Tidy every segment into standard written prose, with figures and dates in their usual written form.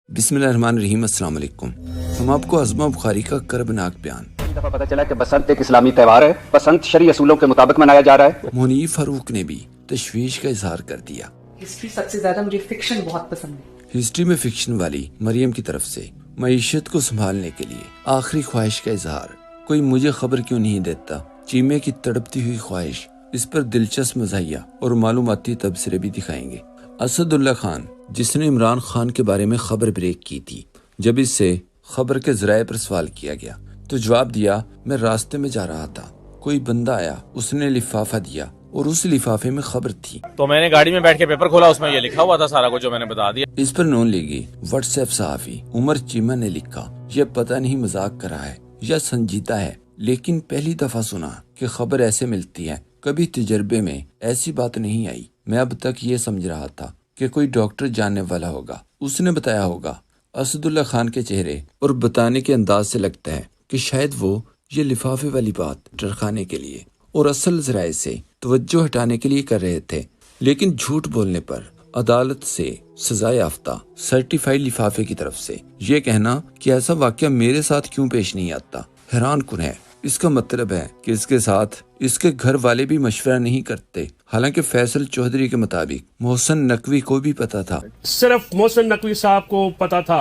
बिस्मिल्लाहिर्रहमानिर्रहीम। अस्सलाम वालेकुम। हम आपको अज़मा बुखारी का कर्बनाक बयान। दफा पता चला कि बसंत एक इस्लामी त्यौहार है। बसंत शरई असूलों के मुताबिक मनाया जा रहा है। मुनीफ फारूक ने भी तशवीश का इजहार कर दिया। हिस्ट्री सबसे ज्यादा मुझे फिक्शन बहुत पसंद है। हिस्ट्री में फिक्शन वाली मरियम की तरफ से मईशत को संभालने के लिए आखिरी ख्वाहिश का इजहार। कोई मुझे खबर क्यों नहीं देता, चीमे की तड़पती हुई ख्वाहिश। इस पर दिलचस्प मज़ाहिया और मालूमाती तबसरे भी दिखाएंगे। असदुल्ला खान, जिसने इमरान खान के बारे में खबर ब्रेक की थी, जब इससे खबर के जराये पर सवाल किया गया तो जवाब दिया, मैं रास्ते में जा रहा था, कोई बंदा आया, उसने लिफाफा दिया और उस लिफाफे में खबर थी। तो मैंने गाड़ी में बैठ के पेपर खोला, उसमें ये लिखा हुआ था सारा कुछ जो मैंने बता दिया। इस पर नॉन लीगी व्हाट्सएप सहाफी उमर चीमा ने लिखा, यह पता नहीं मजाक कर रहा है या संजीदा है, लेकिन पहली दफा सुना कि खबर ऐसे मिलती है। कभी तजर्बे में ऐसी बात नहीं आई। मैं अब तक ये समझ रहा था कि कोई डॉक्टर जानने वाला होगा, उसने बताया होगा। असदुल्ला खान के चेहरे और बताने के अंदाज से लगता है कि शायद वो ये लिफाफे वाली बात डरखाने के लिए और असल जराये से तवज्जो हटाने के लिए कर रहे थे, लेकिन झूठ बोलने पर अदालत से सजा याफ्ता सर्टिफाइड लिफाफे की तरफ से ये कहना कि ऐसा वाकया मेरे साथ क्यों पेश नहीं आता, हैरान कुन है। इसका मतलब है कि इसके साथ इसके घर वाले भी मशवरा नहीं करते। हालांकि फैसल चौधरी के मुताबिक मोहसिन नकवी को भी पता था। सिर्फ मोहसिन नकवी साहब को पता था,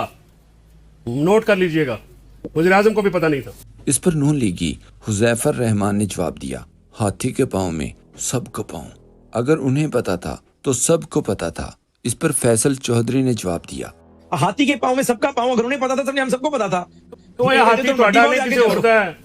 नोट कर लीजिएगा, वज़ीर आज़म को भी पता नहीं था। इस पर नून लीगी हुज़ैफर रहमान ने जवाब दिया, हाथी के पाँव में सबको पाँव, अगर उन्हें पता था तो सबको पता था। इस पर फैसल चौधरी ने जवाब दिया, हाथी के पाँव में सबका पाँव, अगर उन्हें पता था तो हम सबको पता था। तो ये हाथी ਤੁਹਾਡਾ नहीं किसी और का है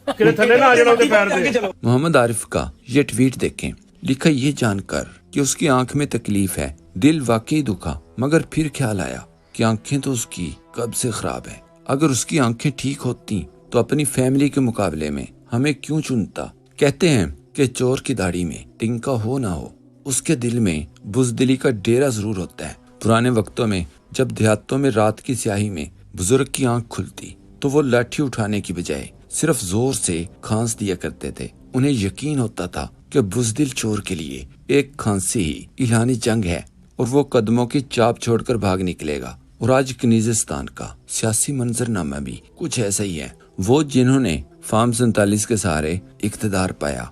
कि थले ना आ जाना उसके पैर से। मोहम्मद आरिफ का ये ट्वीट देखें, लिखा ये जानकर कि उसकी आंख में तकलीफ है, दिल वाकई दुखा, मगर फिर ख्याल आया कि आंखें तो उसकी कब से खराब है। अगर उसकी आंखें ठीक होती तो अपनी फैमिली के मुकाबले में हमें क्यों चुनता। कहते हैं कि चोर की दाढ़ी में टिंका हो ना हो, उसके दिल में बुजदिली का डेरा जरूर होता है। पुराने वक्तों में जब देहातों में रात की स्याही में बुजुर्ग की आंख खुलती तो वो लाठी उठाने की बजाय सिर्फ जोर से खांस दिया करते थे। उन्हें यकीन होता था कि बुजदिल चोर के लिए एक खांसी ही इलानी जंग है और वो कदमों की चाप छोड़कर भाग निकलेगा। और आज कनीजिस्तान का सियासी मंजरनामा भी कुछ ऐसा ही है। वो जिन्होंने फार्म 47 के सहारे इख्तिदार पाया,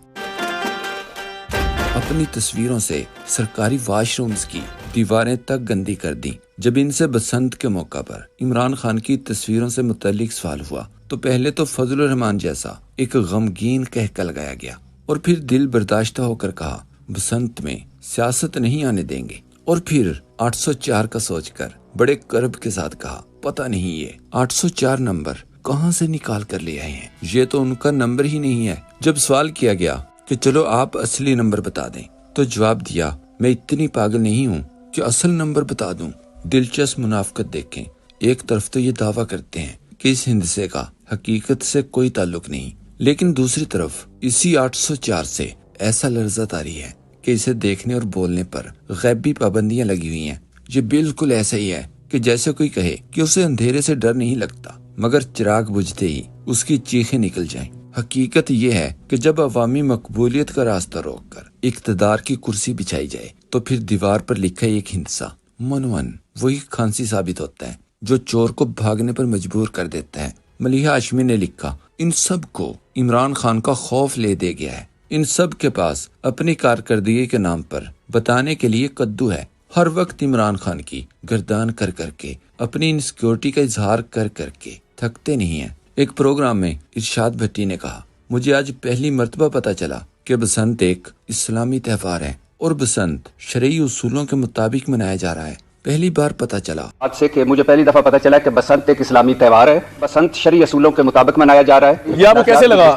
अपनी तस्वीरों से सरकारी वाशरूम्स की दीवारें तक गंदी कर दी। जब इनसे बसंत के मौका पर इमरान खान की तस्वीरों से मुतालिक सवाल हुआ तो पहले तो फजलुर रहमान जैसा एक गमगीन कहका लगाया गया और फिर दिल बर्दाश्त होकर कहा, बसंत में सियासत नहीं आने देंगे। और फिर 804 का सोचकर बड़े कर्ब के साथ कहा, पता नहीं ये 804 नंबर कहां से निकाल कर ले आए हैं, ये तो उनका नंबर ही नहीं है। जब सवाल किया गया कि चलो आप असली नंबर बता दें तो जवाब दिया, मैं इतनी पागल नहीं हूँ कि असल नंबर बता दूं। दिलचस्प मुनाफकत देखें, एक तरफ तो ये दावा करते हैं कि इस हिंदसे का हकीकत से कोई ताल्लुक नहीं, लेकिन दूसरी तरफ इसी 804 से ऐसा लर्जा तारी है कि इसे देखने और बोलने पर गैबी पाबंदियां लगी हुई हैं। ये बिल्कुल ऐसा ही है कि जैसे कोई कहे कि उसे अंधेरे से डर नहीं लगता, मगर चिराग बुझते ही उसकी चीखें निकल जाएं। हकीकत ये है कि जब अवामी मकबूलियत का रास्ता रोककर इक्तदार की कुर्सी बिछाई जाए तो फिर दीवार पर लिखा एक हिंसा मनवन वही खांसी साबित होता है जो चोर को भागने पर मजबूर कर देता है। मलिहा हाशमी ने लिखा, इन सब को इमरान खान का खौफ ले दे गया है। इन सब के पास अपनी कारकर्दगी के नाम पर बताने के लिए कद्दू है। हर वक्त इमरान खान की गर्दान कर करके अपनी इनसिक्योरिटी का इजहार कर करके थकते नहीं है। एक प्रोग्राम में इरशाद भट्टी ने कहा, मुझे आज पहली मर्तबा पता चला कि बसंत एक इस्लामी त्यौहार है और बसंत शरई उसूलों के मुताबिक मनाया जा रहा है। पहली बार पता चला आज से कि मुझे पहली दफा पता चला कि बसंत एक इस्लामी त्यौहार है। बसंत शरई असूलों के मुताबिक मनाया जा रहा है। ये आपको कैसे लगा?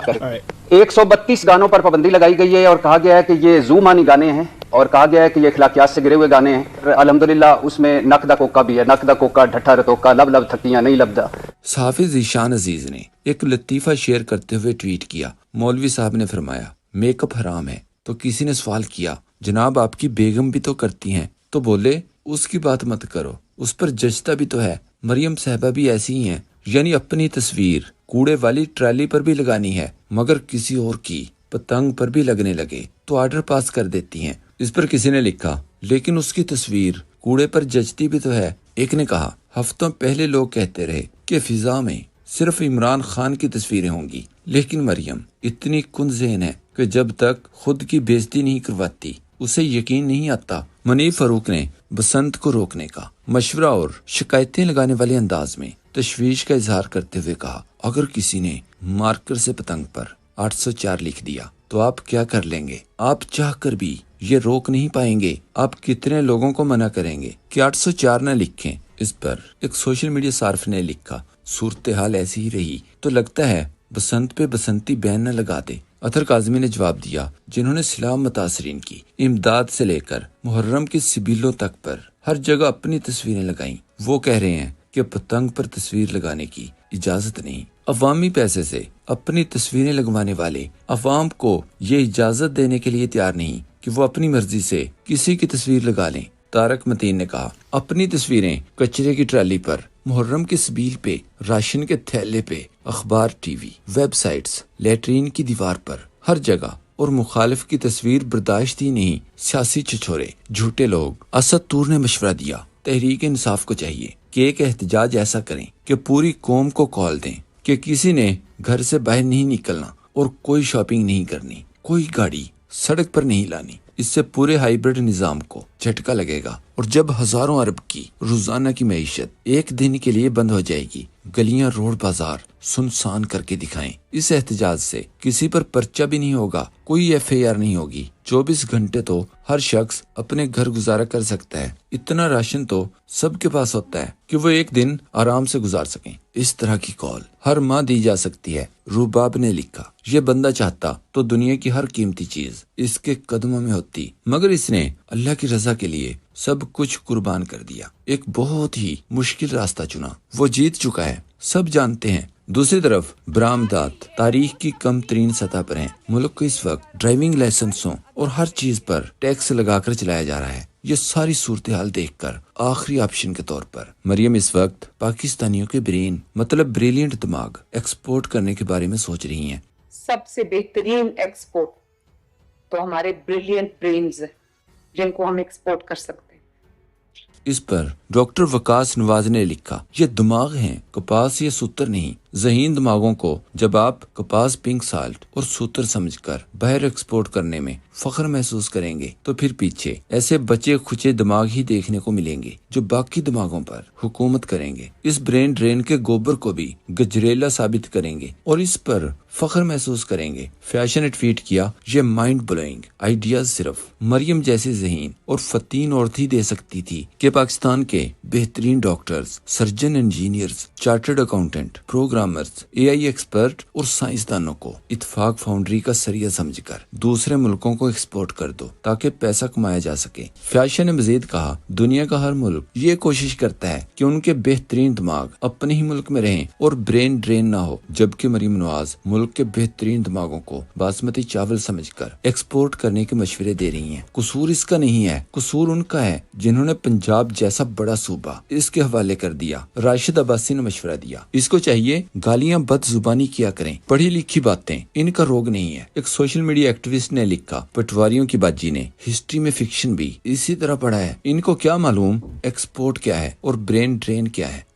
132 गानों पर पाबंदी लगाई गई है और कहा गया है कि ये ज़ूमानी गाने हैं और कहा गया है कि ये इखलाकियात से गिरे हुए गाने हैं। अल्हम्दुलिल्लाह उसमें नकदा कोका भी है, नकदा कोका ढट्ठा रतोका लब लब थकियां नहीं लबदा। साफिज ज़ीशान अजीज ने एक लतीफ़ा शेयर करते हुए ट्वीट किया, मौलवी साहब ने फरमाया मेकअप हराम है। तो किसी ने सवाल किया, जनाब आपकी बेगम भी तो करती हैं। तो बोले उसकी बात मत करो, उस पर जचता भी तो है। मरियम साहबा भी ऐसी ही हैं, यानी अपनी तस्वीर कूड़े वाली ट्राली पर भी लगानी है मगर किसी और की पतंग पर भी लगने लगे तो आर्डर पास कर देती हैं। इस पर किसी ने लिखा, लेकिन उसकी तस्वीर कूड़े पर जचती भी तो है। एक ने कहा, ہفتوں پہلے لوگ کہتے رہے کہ فضا میں صرف عمران خان کی تصویریں ہوں گی، لیکن مریم اتنی کن ذہن ہے کہ جب تک خود کی بےزتی نہیں کرواتی اسے یقین نہیں آتا۔ منیب فاروق نے بسنت کو روکنے کا مشورہ اور شکایتیں لگانے والے انداز میں تشویش کا اظہار کرتے ہوئے کہا، اگر کسی نے مارکر سے پتنگ پر 804 لکھ دیا تو آپ کیا کر لیں گے؟ آپ چاہ کر بھی یہ روک نہیں پائیں گے۔ آپ کتنے لوگوں کو منع کریں گے کہ 804 نہ لکھیں؟ اس پر ایک سوشل میڈیا صارف نے لکھا، صورتحال ایسی ہی رہی تو لگتا ہے بسنت پہ بسنتی بین نہ لگا دے۔ اطہر کاظمی نے جواب دیا، جنہوں نے سیلاب متاثرین کی امداد سے لے کر محرم کی سبیلوں تک پر ہر جگہ اپنی تصویریں لگائیں، وہ کہہ رہے ہیں کہ پتنگ پر تصویر لگانے کی اجازت نہیں۔ عوامی پیسے سے اپنی تصویریں لگوانے والے عوام کو یہ اجازت دینے کے لیے تیار نہیں کہ وہ اپنی مرضی سے کسی کی تصویر لگا لیں۔ طارق متین نے کہا، اپنی تصویریں کچرے کی ٹرالی پر، محرم کے سبیل پہ، راشن کے تھیلے پہ، اخبار، T V, web sites, latrine کی دیوار پر، ہر جگہ، اور مخالف کی تصویر برداشت ہی نہیں۔ سیاسی چھچورے، جھوٹے لوگ۔ اسد طور نے مشورہ دیا، تحریک انصاف کو چاہیے کہ ایک احتجاج ایسا کریں کہ پوری قوم کو کال دیں کہ کسی نے گھر سے باہر نہیں نکلنا اور کوئی شاپنگ نہیں کرنی، کوئی گاڑی سڑک پر نہیں لانی۔ اس سے پورے ہائیبرڈ نظام کو جھٹکا لگے گا، اور جب ہزاروں ارب کی روزانہ کی معیشت ایک دن کے لیے بند ہو جائے گی، گلیاں، روڈ، بازار سنسان کر کے دکھائیں۔ اس احتجاج سے کسی پر پرچہ بھی نہیں ہوگا، کوئی FIR نہیں ہوگی۔ 24 گھنٹے تو ہر شخص اپنے گھر گزارا کر سکتا ہے، اتنا راشن تو سب کے پاس ہوتا ہے کہ وہ ایک دن آرام سے گزار سکیں۔ اس طرح کی کال ہر ماہ دی جا سکتی ہے۔ روباب نے لکھا، یہ بندہ چاہتا تو دنیا کی ہر قیمتی چیز اس کے قدموں میں ہوتی، مگر اس نے اللہ کی رضا کے لیے سب کچھ قربان کر دیا، ایک بہت ہی مشکل راستہ چنا، وہ جیت چکا ہے، سب جانتے ہیں۔ دوسری طرف برآمدات تاریخ کی کم ترین سطح پر ہیں۔ ملک کو اس وقت ڈرائیونگ لائسنسوں اور ہر چیز پر ٹیکس لگا کر چلایا جا رہا ہے۔ یہ ساری صورتحال دیکھ کر آخری آپشن کے طور پر مریم اس وقت پاکستانیوں کے برین، مطلب بریلینٹ دماغ ایکسپورٹ کرنے کے بارے میں سوچ رہی ہیں۔ سب سے بہترین ایکسپورٹ تو ہمارے بریلینٹ برینز جن کو ہم ایکسپورٹ کر سکتے ہیں۔ اس پر ڈاکٹر وقاص نواز نے لکھا، یہ دماغ ہیں، کپاس یا سوتر نہیں۔ ذہین دماغوں کو جب آپ کپاس، پنک سالٹ اور سوتر سمجھ کر باہر ایکسپورٹ کرنے میں فخر محسوس کریں گے تو پھر پیچھے ایسے بچے کھچے دماغ ہی دیکھنے کو ملیں گے جو باقی دماغوں پر حکومت کریں گے، اس برین ڈرین کے گوبر کو بھی گجریلا ثابت کریں گے اور اس پر فخر محسوس کریں گے۔ فیشن نے ٹویٹ کیا، یہ مائنڈ بلوئنگ آئیڈیاز صرف مریم جیسی ذہین اور فتین عورت ہی دے سکتی تھی کہ پاکستان کے بہترین doctors, surgeon, engineers, chartered accountant, programmers, AI expert اور سائنسدانوں کو اتفاق فاؤنڈری کا ذریعہ سمجھ کر دوسرے ملکوں کو ایکسپورٹ کر دو تاکہ پیسہ کمایا جا سکے۔ فیشن نے مزید کہا، دنیا کا ہر ملک یہ کوشش کرتا ہے کہ ان کے بہترین دماغ اپنے ہی ملک میں رہیں اور برین ڈرین نہ ہو، جبکہ مریم نواز ملک کے بہترین دماغوں کو باسمتی چاول سمجھ کر ایکسپورٹ کرنے کے مشورے دے رہی ہیں۔ قصور اس کا نہیں ہے، قصور ان کا ہے جنہوں نے پنجاب جیسا بڑا صوبہ اس کے حوالے کر دیا۔ راشد عباسی نے مشورہ دیا، اس کو چاہیے گالیاں بد زبانی کیا کریں، پڑھی لکھی باتیں ان کا روگ نہیں ہے۔ ایک سوشل میڈیا ایکٹیوسٹ نے لکھا، پٹواریوں کی باجی نے ہسٹری میں فکشن بھی اسی طرح پڑھا ہے، ان کو کیا معلوم ایکسپورٹ کیا ہے اور برین ڈرین کیا ہے۔